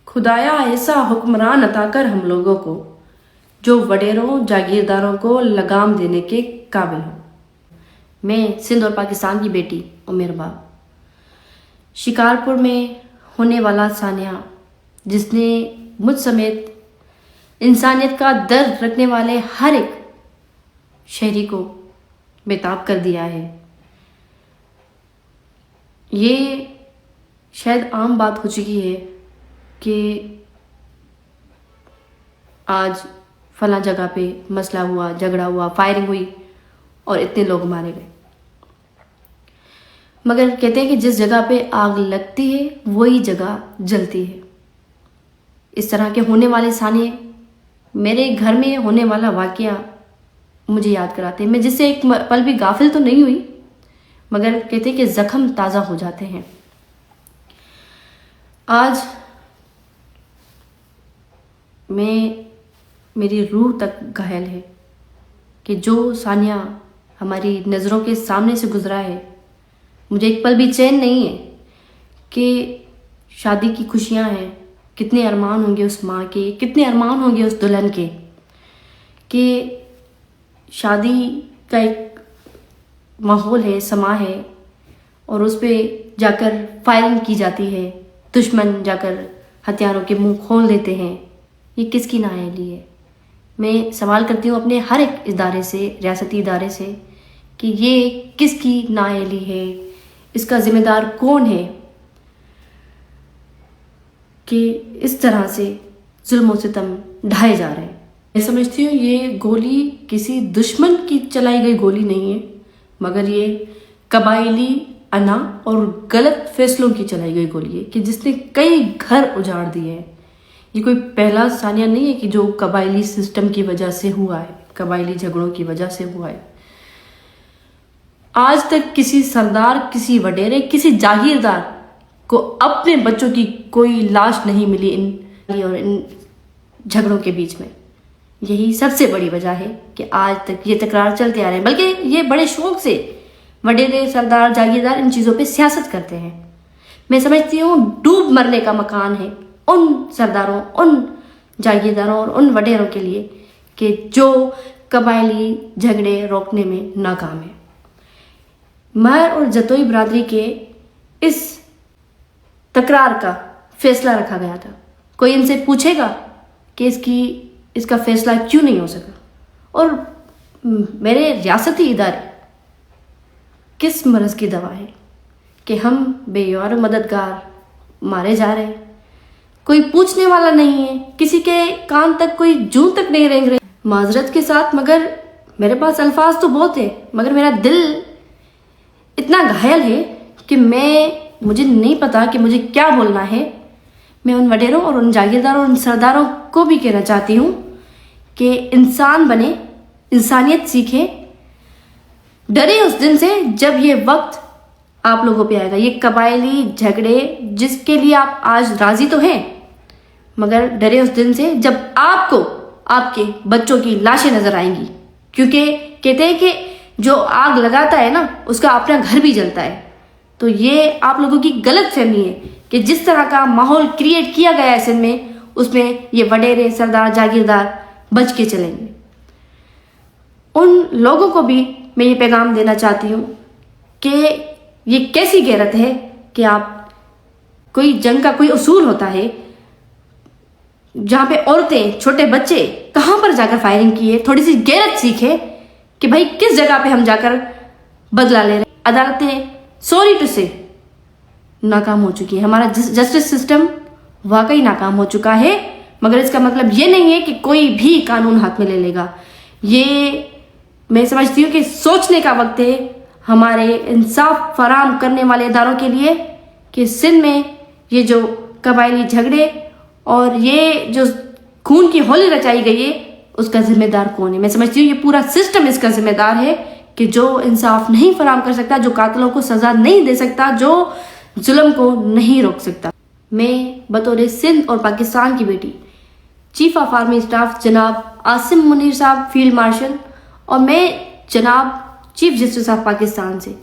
खुदाया ऐसा हुक्मरान अता कर हम लोगों को जो वडेरों जागीरदारों को लगाम देने के काबिल हो। मैं सिंध और पाकिस्तान की बेटी उमेर बाब शिकारपुर में होने वाला सानिया, जिसने मुझ समेत इंसानियत का दर्द रखने वाले हर एक शहरी को बेताब कर दिया है। ये शायद आम बात हो चुकी है कि आज फला जगह पे मसला हुआ, झगड़ा हुआ, फायरिंग हुई और इतने लोग मारे गए। मगर कहते हैं कि जिस जगह पे आग लगती है वही जगह जलती है। इस तरह के होने वाले साने मेरे घर में होने वाला वाकया मुझे याद कराते हैं। मैं जिससे एक पल भी गाफिल तो नहीं हुई, मगर कहते हैं कि जख्म ताज़ा हो जाते हैं। आज मेरी रूह तक घायल है कि जो सानिया हमारी नज़रों के सामने से गुजरा है, मुझे एक पल भी चैन नहीं है कि शादी की खुशियां हैं, कितने अरमान होंगे उस माँ के, कितने अरमान होंगे उस दुल्हन के, कि शादी का एक माहौल है, समा है और उस पर जाकर फायरिंग की जाती है, दुश्मन जाकर हथियारों के मुंह खोल देते हैं। ये किसकी नाअहली है? मैं सवाल करती हूँ अपने हर एक इदारे से, रियासती इदारे से, कि ये किसकी नाअहली है, इसका जिम्मेदार कौन है कि इस तरह से जुल्म और सितम ढाए जा रहे हैं। मैं समझती हूँ ये गोली किसी दुश्मन की चलाई गई गोली नहीं है, मगर ये कबायली अना और गलत फैसलों की चलाई गई गोली है कि जिसने कई घर उजाड़ दिए हैं। ये कोई पहला सानिया नहीं है कि जो कबायली सिस्टम की वजह से हुआ है, कबायली झगड़ों की वजह से हुआ है। आज तक किसी सरदार, किसी वडेरे, किसी जागीरदार को अपने बच्चों की कोई लाश नहीं मिली इन झगड़ों के बीच में। यही सबसे बड़ी वजह है कि आज तक ये तकरार चलते आ रहे हैं। बल्कि ये बड़े शौक से वडेरे, सरदार, जागीरदार इन चीज़ों पे सियासत करते हैं। मैं समझती हूँ डूब मरने का मकान है उन सरदारों, उन जागीरदारों और उन वडेरों के लिए कि जो कबायली झगड़े रोकने में नाकाम है। महर और जतोई बरादरी के इस तकरार का फैसला रखा गया था। कोई इनसे पूछेगा कि इसका फैसला क्यों नहीं हो सका? और मेरे रियासती इदारे किस मर्ज की दवा है कि हम बेयार मददगार मारे जा रहे हैं? कोई पूछने वाला नहीं है, किसी के कान तक कोई जूं तक नहीं रेंग रहे। माजरत के साथ, मगर मेरे पास अल्फाज तो बहुत है, मगर मेरा दिल इतना घायल है कि मुझे नहीं पता कि मुझे क्या बोलना है। मैं उन वडेरों और उन जागीरदारों और उन सरदारों को भी कहना चाहती हूँ कि इंसान बने, इंसानियत सीखें। डरे उस दिन से जब ये वक्त आप लोगों पे आएगा। ये कबायली झगड़े जिसके लिए आप आज राजी तो हैं, मगर डरे उस दिन से जब आपको आपके बच्चों की लाशें नजर आएंगी। क्योंकि कहते हैं कि जो आग लगाता है ना, उसका अपना घर भी जलता है। तो ये आप लोगों की गलत फहमी है कि जिस तरह का माहौल क्रिएट किया गया है सिंध में, उसमें ये वडेरे, सरदार, जागीरदार बच के चलेंगे। उन लोगों को भी मैं ये पैगाम देना चाहती हूँ कि ये कैसी गैरत है कि आप, कोई जंग का कोई उसूल होता है जहाँ पे औरतें, छोटे बच्चे कहाँ पर जाकर फायरिंग की है। थोड़ी सी गैरत सीखे कि भाई किस जगह पे हम जाकर बदला ले रहे हैं। अदालतें सॉरी टू से नाकाम हो चुकी है। हमारा जस्टिस सिस्टम वाकई नाकाम हो चुका है, मगर इसका मतलब ये नहीं है कि कोई भी कानून हाथ में ले लेगा। ये मैं समझती हूँ कि सोचने का वक्त है हमारे इंसाफ फराहम करने वाले इदारों के लिए कि सिंध में ये जो कबायली झगड़े और ये जो खून की होली रचाई गई है, उसका जिम्मेदार कौन है। मैं समझती हूँ ये पूरा सिस्टम इसका जिम्मेदार है कि जो इंसाफ नहीं फराहम कर सकता, जो कातिलों को सजा नहीं दे सकता, जो जुल्म को नहीं रोक सकता। मैं बतौर सिंध और पाकिस्तान की बेटी, चीफ ऑफ आर्मी स्टाफ जनाब आसिम मुनीर साहब फील्ड मार्शल, और मैं जनाब चीफ जस्टिस ऑफ पाकिस्तान से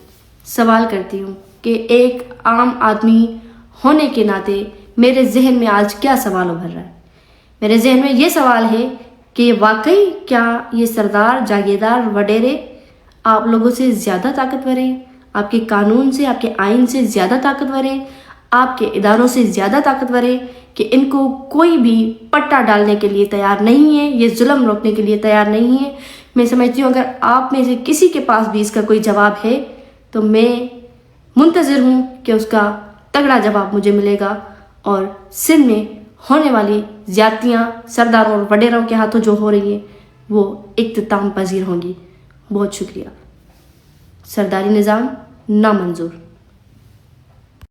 सवाल करती हूँ कि एक आम आदमी होने के नाते میرے ذہن میں آج کیا سوال ابھر رہا ہے؟ میرے ذہن میں یہ سوال ہے کہ واقعی کیا یہ سردار، جاگیردار، وڈیرے آپ لوگوں سے زیادہ طاقتور ہیں؟ آپ کے قانون سے، آپ کے آئین سے زیادہ طاقتور ہیں؟ آپ کے اداروں سے زیادہ طاقتور ہیں کہ ان کو کوئی بھی پٹا ڈالنے کے لیے تیار نہیں ہے، یہ ظلم روکنے کے لیے تیار نہیں ہے؟ میں سمجھتی ہوں اگر آپ میں سے کسی کے پاس بھی اس کا کوئی جواب ہے تو میں منتظر ہوں کہ اس کا تگڑا جواب مجھے ملے گا، اور سندھ میں ہونے والی زیادتیاں سرداروں اور وڈیروں کے ہاتھوں جو ہو رہی ہیں وہ اختتام پذیر ہوں گی۔ بہت شکریہ۔ سرداری نظام نامنظور۔